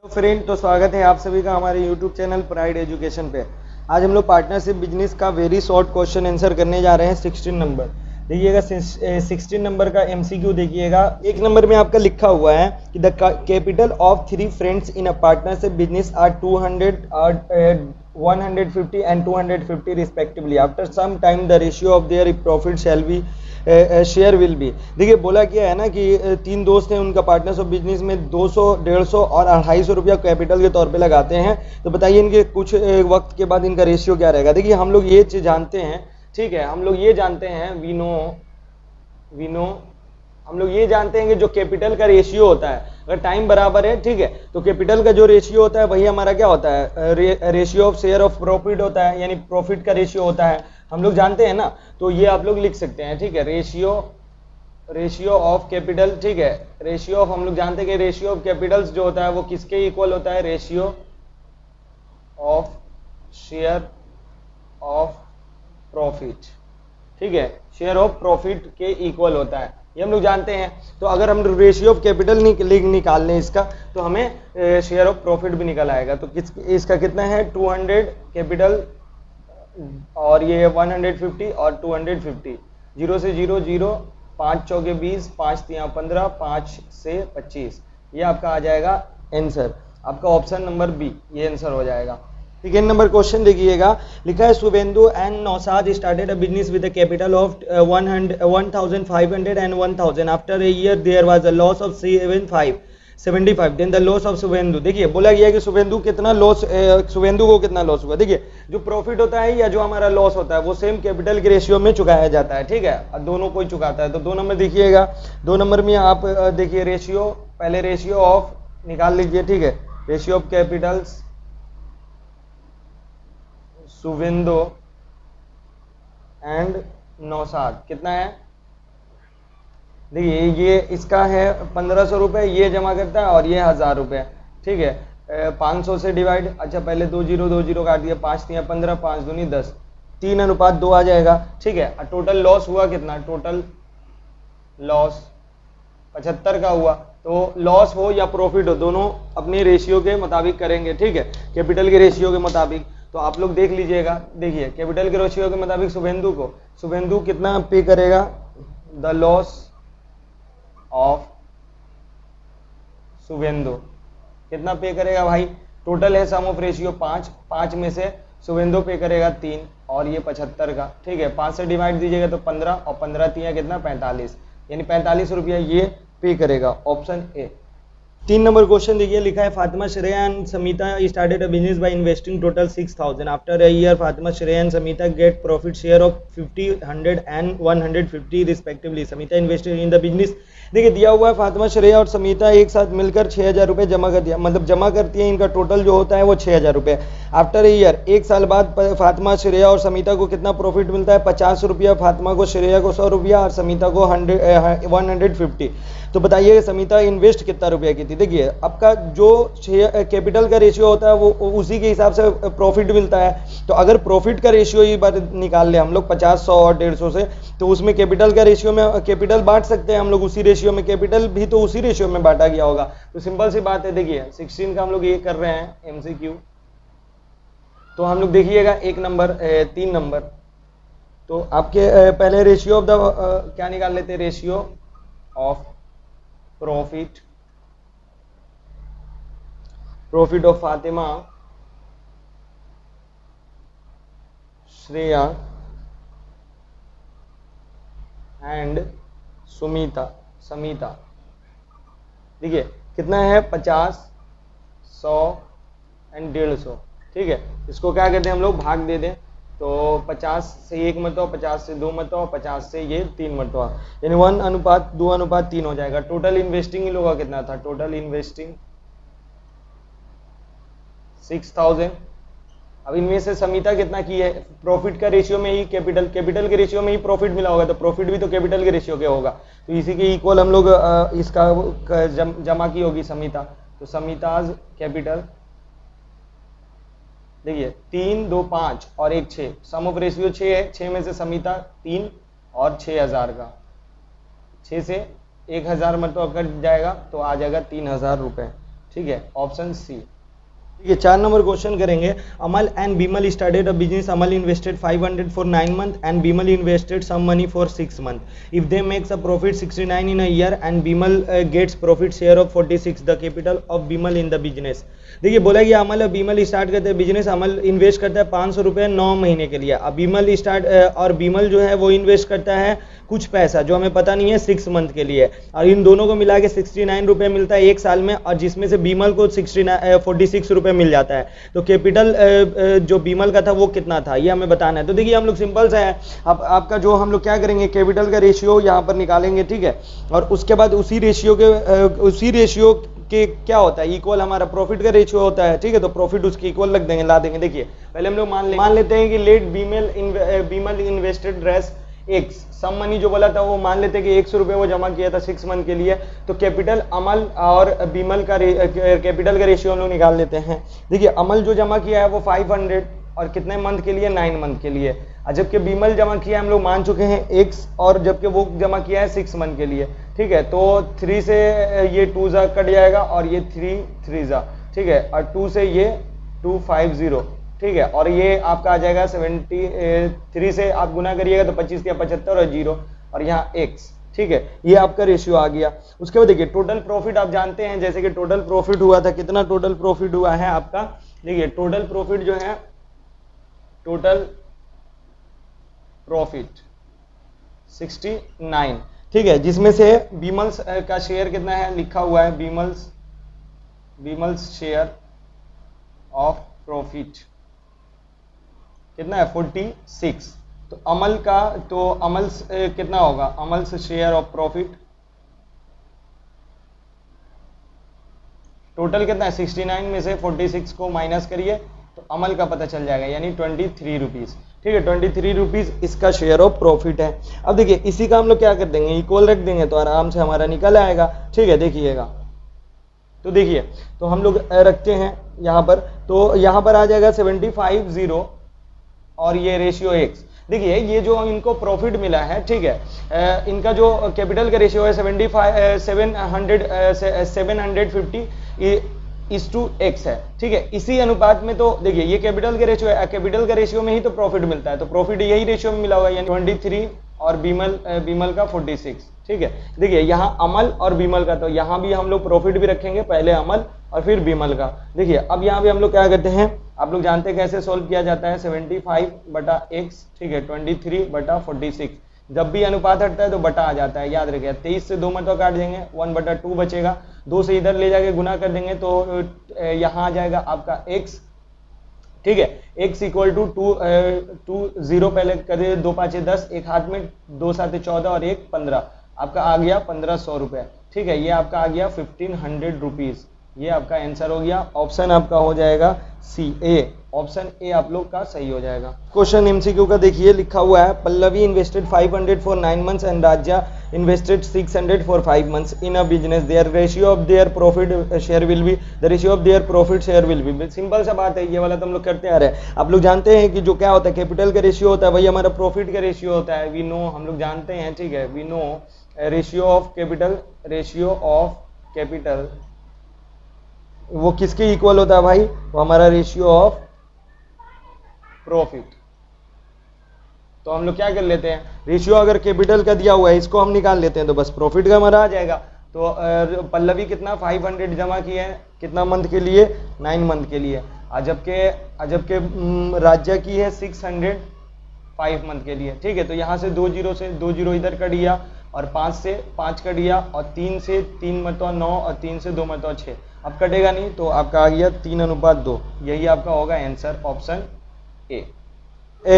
Friend, तो स्वागत है आप सभी का हमारे YouTube चैनल प्राइड एजुकेशन पे। आज हम लोग पार्टनरशिप बिजनेस का वेरी शॉर्ट क्वेश्चन आंसर करने जा रहे हैं 16 नंबर। देखिएगा 16 नंबर का MCQ देखिएगा। एक नंबर में आपका लिखा हुआ है कि the capital of 3 friends in a partnership business are 150 and 250 respectively. After some time the ratio of their profit shall be share will be. देखिए बोला क्या है ना कि तीन दोस्त हैं, उनका पार्टनरशिप बिजनेस में 200, 150 और 250 रुपया कैपिटल के तौर पे लगाते हैं। तो बताइए इनके कुछ वक्त के बाद इनका रेशियो क्या रहेगा। देखिए हम लोग ये चीज जानते हैं, ठीक है, हम लोग ये जानते हैं वी नो हम लोग ये जानते हैं कि जो कैपिटल का रेशियो होता है, अगर टाइम बराबर है, ठीक है, तो कैपिटल का जो रेशियो होता है वही हमारा क्या होता है, ratio of share of profit होता है, यानी प्रॉफिट का रेशियो होता है। हम लोग जानते हैं ना, तो ये आप लोग लिख सकते हैं, ठीक है, रेशियो ऑफ कैपिटल, ठीक है, रेशियो ऑफ, हम लोग जानते हैं कि रेशियो ऑफ कैपिटल्स जो होता है वो किसके इक्वल होता है, ratio of share of profit, ठीक है, शेयर ऑफ प्रॉफिट के इक्वल होता है, ये हम लोग जानते हैं। तो अगर हम रेशियो ऑफ कैपिटल निकाल लें इसका, तो हमें शेयर ऑफ प्रॉफिट भी निकल आएगा। तो इसका कितना है, 200 कैपिटल और ये 150 और 250, 0 से 0 0, 5 चौके 20, 5 तिया 15, 5 से 25, ये आपका आ जाएगा आंसर, आपका ऑप्शन नंबर बी, ये आंसर हो जाएगा। सेकेंड नंबर क्वेश्चन देखिएगा, लिखा है Shubhendu and Naushad started a business with a capital of 1500 and 1000। After a year there was a loss of 75, then the loss of Shubhendu. देखिए बोला गया है कि शुभेंदु को कितना लॉस हुआ। देखिए जो प्रॉफिट होता है या जो हमारा लॉस होता है वो सेम कैपिटल के रेशियो में चुकाया जाता है, ठीक है, दोनों को ही चुकाता है। तो 2 नंबर देखिएगा, 2 नंबर में आप देखिए रेशियो, पहले रेशियो ऑफ निकाल लीजिए, ठीक है, ratio of capitals Shubhendu and Naushad कितना है। देखिए ये इसका है 1500 रुपये, ये जमा करता है, और ये 1000 रुपये, ठीक है, 500 से डिवाइड, अच्छा पहले 2 0 काट दिया, 5 तिया 15, 5 दूनी 10, 3:2 आ जाएगा, ठीक है। टोटल लॉस हुआ कितना, टोटल लॉस 75 का हुआ। तो लॉस हो या प्रॉफिट हो, दोनों अपने रेशियो के मुताबिक करेंगे, ठीक है, कैपिटल के रेशियो के मुताबिक। तो आप लोग देख लीजिएगा, देखिए कैपिटल के रेशियो के मुताबिक शुभेंदु कितना पे करेगा, द लॉस ऑफ शुभेंदु कितना पे करेगा भाई, टोटल है सम ऑफ रेशियो 5 में से शुभेंदु पे करेगा 3 और ये 75 का, ठीक है, 5 से डिवाइड दीजिएगा तो 15 और 15 तिया कितना 45, यानी 45 रुपया ये पे करेगा, ऑप्शन ए। 3 नंबर क्वेश्चन देखिए, लिखा है Fatima Shreya and Samita started a business by investing total 6000। After a year Fatima Shreya and Samita gate profit share of 50, 100 and 150 respectively. Samita invested in the business. देखिए दिया हुआ है फातिमा श्रेया और समीता एक साथ मिलकर 6000 रुपये जमा कर दिया, मतलब जमा करती है, इनका टोटल जो होता है वो 6000 रुपये। आफ्टर ईयर, एक साल बाद फातिमा श्रेया और समीता को कितना प्रॉफिट मिलता है, 50 रुपया, फातिमा को, श्रेया को 100 रुपया और समीता को 150। तो बताइए समीता इन्वेस्ट कितना रुपया की थी। देखिए आपका जो कैपिटल का रेशियो होता है वो उसी के हिसाब से प्रॉफिट मिलता है। तो अगर प्रॉफिट का रेशियो ये बार निकाल ले हम लोग 50, 100 और 150 से, तो उसमें कैपिटल का रेशियो में कैपिटल बांट सकते हैं हम लोग, उसी रेशियो में कैपिटल भी तो उसी रेशियो में बांटा गया होगा। तो सिंपल सी बात है। देखिए 16 का हम लोग ये कर रहे हैं MCQ। तो हम लोग देखिएगा 1 नंबर 3 नंबर, तो आपके पहले रेशियो ऑफ द क्या निकाल लेते हैं, ratio of profit of Fatima, Shreya and Samita. देखिए कितना है, 50, 100 एंड 150, ठीक है। इसको क्या कहते हैं हम लोग, भाग दे दें, तो 50 से 1 मरतबा, 50 से 2 मरतबा, 50 से ये 3 मरतबा, यानी 1:2:3 हो जाएगा। टोटल इन्वेस्टिंग इन लोगों का कितना था, टोटल इन्वेस्टिंग 6000। अब इनमें से समीता कितना की है, प्रॉफिट का रेशियो में ही कैपिटल के रेशियो में ही प्रॉफिट मिला होगा, तो प्रॉफिट भी तो कैपिटल के रेशियो के होगा, तो इसी के इक्वल हम लोग इसका जमा की होगी समीता। तो समीताज कैपिटल, देखिए 3, 2, 5 और 1, 6, सम ऑफ रेशियो 6 है, 6 में से समीता 3 और 6000 का, 6 से 1000 मतलब कट जाएगा तो आ जाएगा 3000 रुपये, ठीक है, ऑप्शन सी। ये 4 नंबर क्वेश्चन करेंगे। Amal and Bimal started a business. Amal invested 500 for 9 month and Bimal invested some money for 6 month. If they makes a profit 69 in a year and Bimal gets profit share of 46, the capital of Bimal in the business. देखिए बोला कि अमल और Bimal start करते हैं business. अमल invest करता है 500 रुपये 9 महीने के लिए। अब बीमल और बीमल जो है वो इन्वेस्ट करता है कुछ पैसा जो हमें पता नहीं है 6 मंथ के लिए, और इन दोनों को मिला के 69 रुपये मिलता है 1 साल में, और जिसमें से बीमल को 46 रुपये मिल जाता है। तो कैपिटल जो बीमल का था वो कितना था ये हमें बताना है। तो देखिए हम लोग सिंपल सा है, अब आपका जो हम लोग क्या करेंगे, कैपिटल का रेशियो यहाँ पर निकालेंगे, ठीक है, और उसके बाद उसी रेशियो के क्या होता है, इक्वल हमारा प्रॉफिट का रेशियो होता है, ठीक है, तो प्रॉफिट उसके इक्वल रख देंगे, ला देंगे। देखिए पहले हम लोग मान लेते हैं कि लेट बीमल इन्वेस्टेड रेस एक्स, सम मनी जो बोला था वो मान लेते हैं कि 100 रुपये वो जमा किया था 6 मंथ के लिए। तो कैपिटल अमल और बीमल का कैपिटल का रेशियो हम लोग निकाल लेते हैं। देखिए अमल जो जमा किया है वो 500 और कितने मंथ के लिए, 9 मंथ के लिए, और जबकि बीमल जमा किया हम लोग मान चुके हैं x, और जबकि वो जमा किया है 6 मंथ के लिए, ठीक है। तो 3 से ये 2 जा कट जाएगा और ये 3 जा, ठीक है, और 2 से ये 250, ठीक है, और ये आपका आ जाएगा 73 से आप गुना करिएगा तो 25 या 75 और 0 और यहाँ x, ठीक है, ये आपका रेशियो आ गया। उसके बाद देखिए टोटल प्रॉफिट आप जानते हैं, जैसे कि टोटल प्रॉफिट हुआ था, कितना टोटल प्रॉफिट हुआ है आपका, देखिए टोटल प्रॉफिट जो है, टोटल प्रॉफिट 69, ठीक है, जिसमें से बीमल्स का शेयर कितना है लिखा हुआ है, बीमल्स शेयर ऑफ प्रॉफिट कितना है 46। तो अमल का तो अमल कितना होगा, अमल से शेयर ऑफ प्रॉफिट टोटल कितना है 69 में से 46 को माइनस करिए तो अमल का पता चल जाएगा, यानी 23 रुपीज, ठीक है, 23 रुपीज इसका शेयर ऑफ प्रॉफिट है। अब देखिए इसी का हम लोग क्या कर देंगे, इक्वल रख देंगे तो आराम से हमारा निकल आएगा, ठीक है, देखिएगा। तो देखिए तो हम लोग रखते हैं यहाँ पर, तो यहाँ पर आ जाएगा 75 और ये रेशियो x। देखिए ये जो इनको प्रॉफिट मिला है, ठीक है, इनका जो कैपिटल का रेशियो है 750 इस टू x है, ठीक है, इसी अनुपात में। तो देखिए ये कैपिटल का रेशियो है, कैपिटल का रेशियो में ही तो प्रॉफिट मिलता है, तो प्रॉफिट यही रेशियो में मिला होगा, यानी 23 और बीमल का 46, ठीक है। देखिए यहाँ अमल और बीमल का, तो यहाँ भी हम लोग प्रॉफिट भी रखेंगे, पहले अमल और फिर बीमल का। देखिए अब यहाँ भी हम लोग क्या करते हैं, आप लोग जानते हैं कैसे सोल्व किया जाता है, 75/x, ठीक है, 23/46, जब भी अनुपात हटता है तो बटा आ जाता है, याद रखिए। 23 से 2 मतलब काट देंगे, 1/2 बचेगा, 2 से इधर ले जाके गुना कर देंगे तो यहाँ आ जाएगा आपका x, ठीक है, x इक्वल टू 0 पहले कर दे, 2 5 10, एक हाथ में 2 7 14 और 1 15, आपका आ गया 1500 रुपये, ठीक है, ये आपका आ गया 1500 रुपीज, ये आपका आंसर हो गया। ऑप्शन आपका हो जाएगा सी, ए, ऑप्शन ए आप लोग का सही हो जाएगा। क्वेश्चन एमसीक्यू का देखिए लिखा हुआ है, Pallavi invested 500 for 9 months and Rajya invested 600 for 5 months in a business, their ratio of their profit share will be, the ratio of their profit share will be. Simple सा बात है, ये वाला तो हम लोग करते आ रहे हैं। आप लोग जानते हैं कि जो क्या होता है, कैपिटल का रेशियो होता है, वही हमारा प्रॉफिट का रेशियो होता है, वी नो, हम लोग जानते हैं, ठीक है, we know ratio of capital वो किसके इक्वल होता है भाई, वो हमारा रेशियो ऑफ प्रॉफिट। तो हम लोग क्या कर लेते हैं, रेशियो अगर कैपिटल का दिया हुआ है इसको हम निकाल लेते हैं तो बस प्रॉफिट का हमारा आ जाएगा। तो पल्लवी कितना 500 जमा किए हैं, कितना मंथ के लिए, 9 मंथ के लिए, जबकि राज्य की है 600 5 मंथ के लिए, ठीक है। तो यहाँ से 2 0 इधर कट गया, और 5 से 5 कट गया, और 3 से 3 मतलब 9, और 3 से 2 मतलब 6, अब कटेगा नहीं, तो आपका आ गया 3:2, यही आपका होगा आंसर, ऑप्शन ए।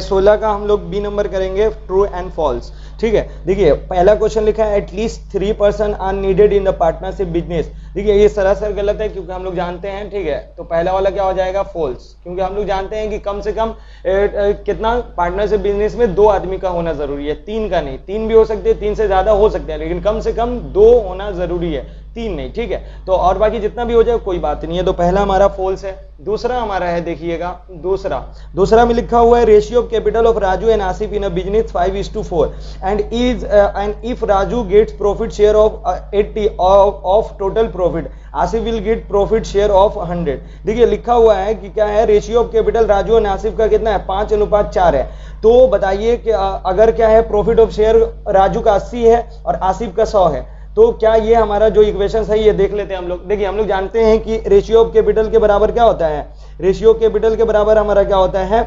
16 का हम लोग बी नंबर करेंगे, ट्रू एंड फॉल्स, ठीक है। देखिए पहला क्वेश्चन लिखा है, at least 3 person are needed in the partnership business. देखिए ये सरासर गलत है, क्योंकि हम लोग जानते हैं, ठीक है, तो पहला वाला क्या हो जाएगा, फॉल्स, क्योंकि हम लोग जानते हैं कि कम से कम कितना पार्टनरशिप बिजनेस में 2 आदमी का होना जरूरी है, 3 का नहीं, 3 भी हो सकते हैं, 3 से ज्यादा हो सकते हैं, लेकिन कम से कम 2 होना जरूरी है, 3 नहीं, ठीक है। तो और बाकी जितना भी हो जाए कोई बात नहीं है। तो पहला हमारा फॉल्स है। दूसरा हमारा है, देखिएगा दूसरा में लिखा हुआ है ratio of capital of Raju and Asif in a business 5:4 and if Raju gets profit share of 80 of total profit, Asif will get profit share of 100। देखिए लिखा हुआ है कि क्या है, रेशियो ऑफ कैपिटल राजू और आसिफ का कितना है, 5:4 है। तो बताइए कि अगर क्या है, प्रॉफिट ऑफ शेयर राजू का 80 है और आसिफ का 100 है, तो क्या ये हमारा जो इक्वेशन है ये देख लेते हैं हम लोग। देखिए हम लोग जानते हैं कि रेशियो ऑफ कैपिटल के बराबर क्या होता है, रेशियो ऑफ कैपिटल के बराबर हमारा क्या होता है,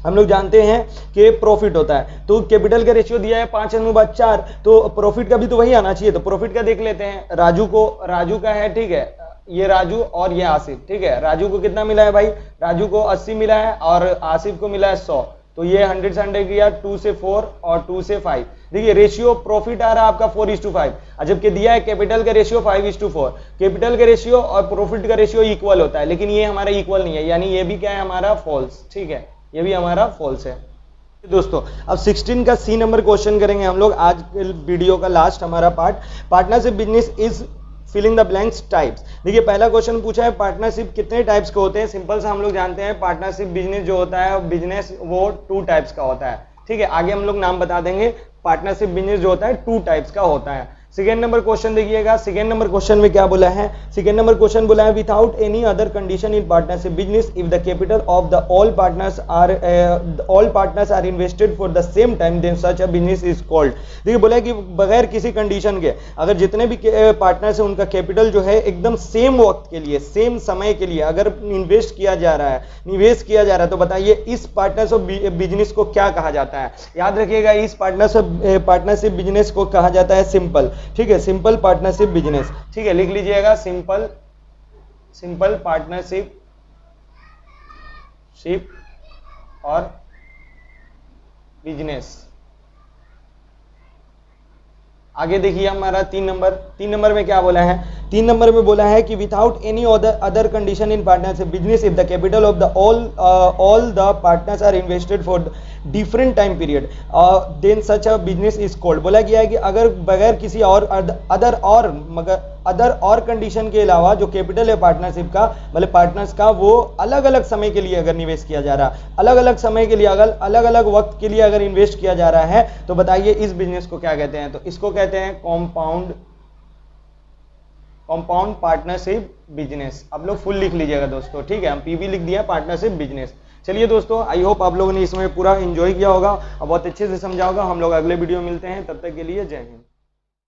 हम लोग जानते हैं कि प्रॉफिट होता है। तो कैपिटल का रेशियो दिया है 5:4, तो प्रॉफिट का भी तो वही आना चाहिए। तो प्रॉफिट का देख लेते हैं, राजू का है, ठीक है, ये राजू और ये आसिफ, ठीक है। राजू को कितना मिला है भाई, राजू को 80 मिला है और आसिफ को मिला है 100। तो ये 100 से 100 किया, 2 से 4 और 2 से 5। देखिए रेशियो प्रॉफिट आ रहा है आपका 4:5, जबकि दिया है कैपिटल का रेशियो 5:4। कैपिटल का रेशियो और प्रॉफिट का रेशियो इक्वल होता है, लेकिन ये हमारा इक्वल नहीं है, यानी ये भी क्या है हमारा फॉल्स, ठीक है, ये भी हमारा फॉल्स है। दोस्तों अब 16 का सी नंबर क्वेश्चन करेंगे हम लोग आज वीडियो का लास्ट हमारा part. Partnership business is filling the blanks types. देखिए पहला क्वेश्चन पूछा है पार्टनरशिप कितने टाइप्स के होते हैं। सिंपल सा हम लोग जानते हैं पार्टनरशिप बिजनेस जो होता है बिजनेस वो 2 टाइप्स का होता है, ठीक है। आगे हम लोग नाम बता देंगे। पार्टनरशिप बिजनेस जो होता है 2 टाइप्स का होता है। सेकेंड नंबर क्वेश्चन देखिएगा, सेकेंड नंबर क्वेश्चन में क्या बोला है, सेकेंड नंबर क्वेश्चन बोला है without any other condition in partnership business if the capital of the all partners are invested for the same time then such a business is called. देखिए बोला है कि बगैर किसी कंडीशन के अगर जितने भी पार्टनर्स है उनका कैपिटल जो है एकदम सेम वक्त के लिए, सेम समय के लिए अगर निवेश किया जा रहा है, तो बताइए इस पार्टनरशिप बिजनेस को क्या कहा जाता है। याद रखिएगा इस पार्टनरशिप बिजनेस को कहा जाता है सिंपल, ठीक है, सिंपल पार्टनरशिप बिजनेस, ठीक है, लिख लीजिएगा सिंपल पार्टनरशिप और बिजनेस। आगे देखिए हमारा 3 नंबर में क्या बोला है, 3 नंबर में बोला है कि without any other condition in partnership business if the capital of the all the partners are invested for different time period then such a business is called. बोला गया है कि अगर बगैर किसी और अदर और कंडीशन के अलावा जो कैपिटल है पार्टनरशिप का, मतलब पार्टनर्स का, वो अलग अलग समय के लिए अगर निवेश किया जा रहा है, अलग अलग समय के लिए, अगर अलग अलग वक्त के लिए अगर इन्वेस्ट किया जा रहा है, तो बताइए इस बिजनेस को क्या कहते हैं। तो इसको कहते हैं कॉम्पाउंड पार्टनरशिप बिजनेस। आप लोग फुल लिख लीजिएगा दोस्तों, ठीक है, हम पीबी लिख दिया पार्टनरशिप बिजनेस। चलिए दोस्तों आई होप आप लोगों ने इसमें पूरा एंजॉय किया होगा और बहुत अच्छे से समझा होगा। हम लोग अगले वीडियो मिलते हैं, तब तक के लिए जय हिंद।